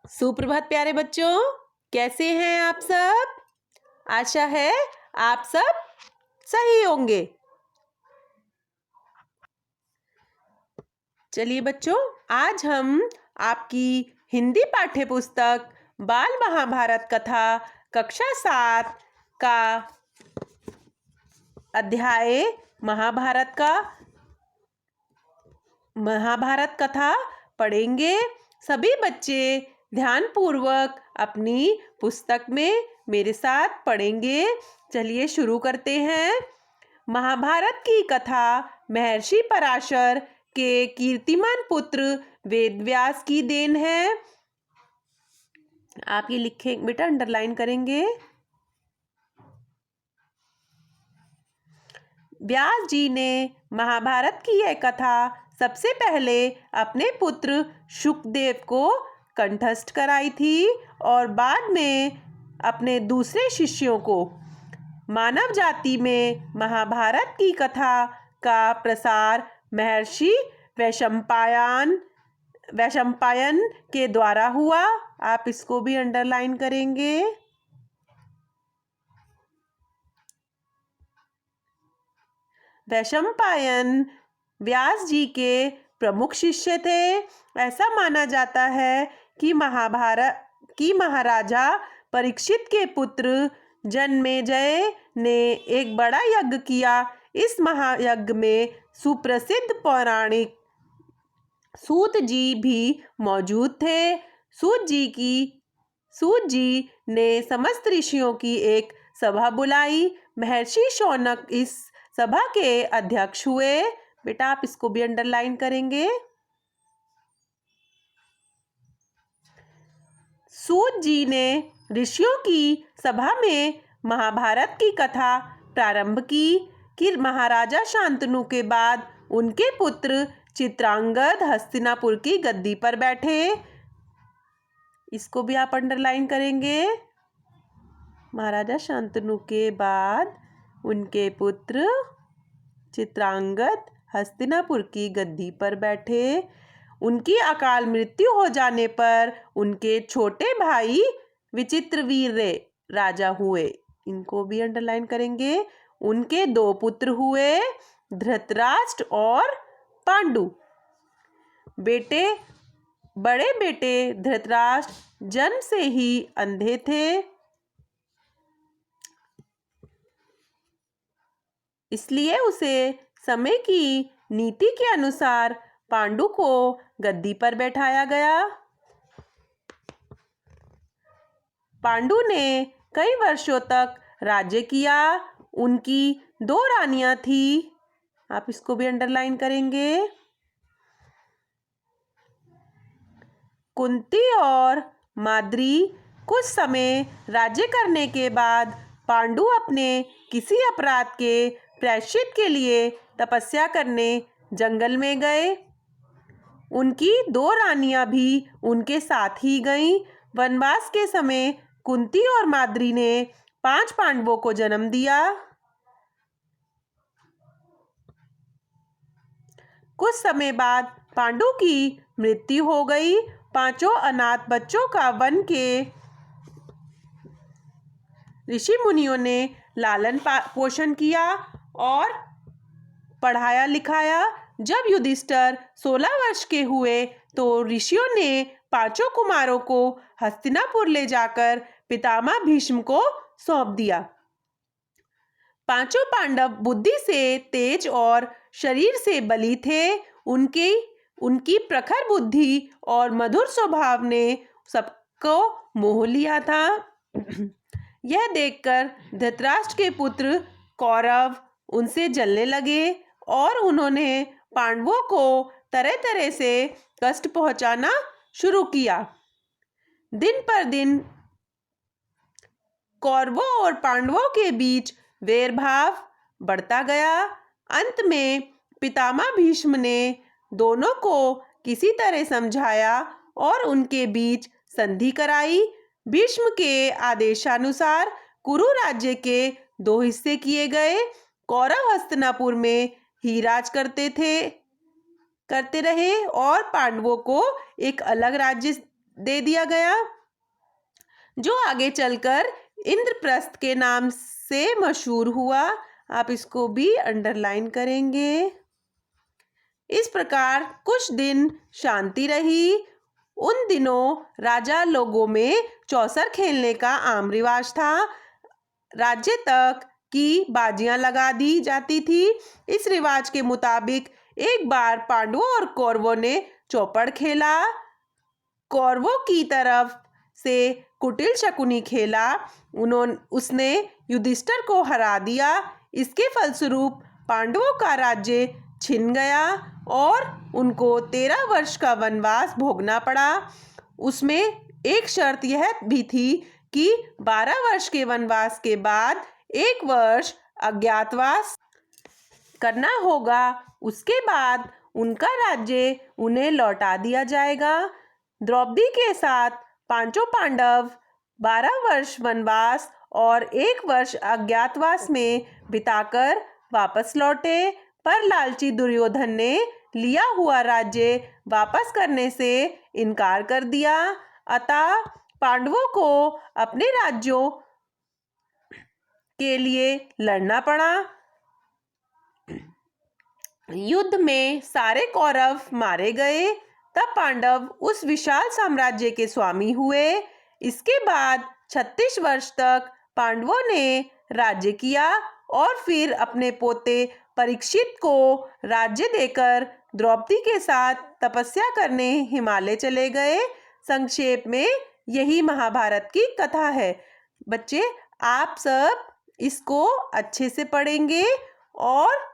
सुप्रभात प्यारे बच्चों, कैसे हैं आप सब। आशा है आप सब सही होंगे। चलिए बच्चों, आज हम आपकी हिंदी पाठ्य पुस्तक बाल महाभारत कथा कक्षा 7 का अध्याय महाभारत कथा पढ़ेंगे। सभी बच्चे ध्यानपूर्वक अपनी पुस्तक में मेरे साथ पढ़ेंगे। चलिए शुरू करते हैं। महाभारत की कथा महर्षि पराशर के कीर्तिमान पुत्र वेदव्यास की देन है। आप ये लिखें बेटा, अंडरलाइन करेंगे। व्यास जी ने महाभारत की यह कथा सबसे पहले अपने पुत्र शुकदेव को कंठस्थ कराई थी और बाद में अपने दूसरे शिष्यों को। मानव जाति में महाभारत की कथा का प्रसार महर्षि वैशंपायन के द्वारा हुआ। आप इसको भी अंडरलाइन करेंगे। वैशंपायन व्यास जी के प्रमुख शिष्य थे। ऐसा माना जाता है कि महाराजा परीक्षित के पुत्र जन्मेजय ने एक बड़ा यज्ञ किया। इस महायज्ञ में सुप्रसिद्ध पौराणिक सूत जी भी मौजूद थे। सूत जी ने समस्त ऋषियों की एक सभा बुलाई। महर्षि शौनक इस सभा के अध्यक्ष हुए। बेटा आप इसको भी अंडरलाइन करेंगे। सूत जी ने ऋषियों की सभा में महाभारत की कथा प्रारंभ की कि महाराजा शांतनु के बाद उनके पुत्र चित्रांगद हस्तिनापुर की गद्दी पर बैठे। इसको भी आप अंडरलाइन करेंगे। महाराजा शांतनु के बाद उनके पुत्र चित्रांगद हस्तिनापुर की गद्दी पर बैठे। उनकी अकाल मृत्यु हो जाने पर उनके छोटे भाई विचित्रवीर्य राजा हुए। इनको भी अंडरलाइन करेंगे। उनके 2 पुत्र हुए, धृतराष्ट्र और पांडु। बड़े बेटे धृतराष्ट्र जन्म से ही अंधे थे, इसलिए उसे समय की नीति के अनुसार पांडु को गद्दी पर बैठाया गया। पांडु ने कई वर्षों तक राज्य किया। उनकी 2 रानियां थी। आप इसको भी अंडरलाइन करेंगे। कुंती और माद्री। कुछ समय राज्य करने के बाद पांडु अपने किसी अपराध के प्रायश्चित के लिए तपस्या करने जंगल में गए। उनकी 2 रानियां भी उनके साथ ही गईं। वनवास के समय कुंती और माद्री ने 5 पांडवों को जन्म दिया। कुछ समय बाद पांडु की मृत्यु हो गई। 5 अनाथ बच्चों का वन के ऋषि मुनियों ने लालन पोषण किया और पढ़ाया लिखाया। जब युधिष्ठिर 16 वर्ष के हुए तो ऋषियों ने 5 कुमारों को हस्तिनापुर ले जाकर पितामह भीष्म को सौंप दिया। 5 पांडव बुद्धि से तेज और शरीर से बली थे। उनकी प्रखर बुद्धि और मधुर स्वभाव ने सबको मोह लिया था। यह देखकर धृतराष्ट्र के पुत्र कौरव उनसे जलने लगे और उन्होंने पांडवों को तरह तरह से कष्ट पहुंचाना शुरू किया। दिन पर दिन कौरवों और पांडवों के बीच वैरभाव बढ़ता गया। अंत में पितामह भीष्म ने दोनों को किसी तरह समझाया और उनके बीच संधि कराई। भीष्म के आदेशानुसार कुरु राज्य के 2 हिस्से किए गए। कौरव हस्तिनापुर में ही राज करते रहे और पांडवों को एक अलग राज्य दे दिया गया, जो आगे चलकर इंद्रप्रस्थ के नाम से मशहूर हुआ। आप इसको भी अंडरलाइन करेंगे। इस प्रकार कुछ दिन शांति रही। उन दिनों राजा लोगों में चौसर खेलने का आम रिवाज था। राज्य तक की बाजियां लगा दी जाती थी। इस रिवाज के मुताबिक एक बार पांडवों और कौरवों ने चौपड़ खेला। कौरवों की तरफ से कुटिल शकुनी खेला। उसने युधिष्ठिर को हरा दिया। इसके फलस्वरूप पांडवों का राज्य छिन गया और उनको 13 वर्ष का वनवास भोगना पड़ा। उसमें एक शर्त यह भी थी कि 12 वर्ष के वनवास के बाद 1 वर्ष अज्ञातवास करना होगा। उसके बाद उनका राज्य उन्हें लौटा दिया जाएगा। द्रौपदी के साथ पांचों पांडव 12 वर्ष वनवास और 1 वर्ष अज्ञातवास में बिताकर वापस लौटे, पर लालची दुर्योधन ने लिया हुआ राज्य वापस करने से इनकार कर दिया। अतः पांडवों को अपने राज्यों के लिए लड़ना पड़ा। युद्ध में सारे कौरव मारे गए। तब पांडव उस विशाल साम्राज्य के स्वामी हुए। इसके बाद 36 वर्ष तक पांडवों ने राज्य किया और फिर अपने पोते परीक्षित को राज्य देकर द्रौपदी के साथ तपस्या करने हिमालय चले गए। संक्षेप में यही महाभारत की कथा है। बच्चे, आप सब इसको अच्छे से पढ़ेंगे और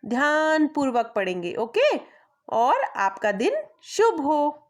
ध्यान पूर्वक पढ़ेंगे। ओके, और आपका दिन शुभ हो।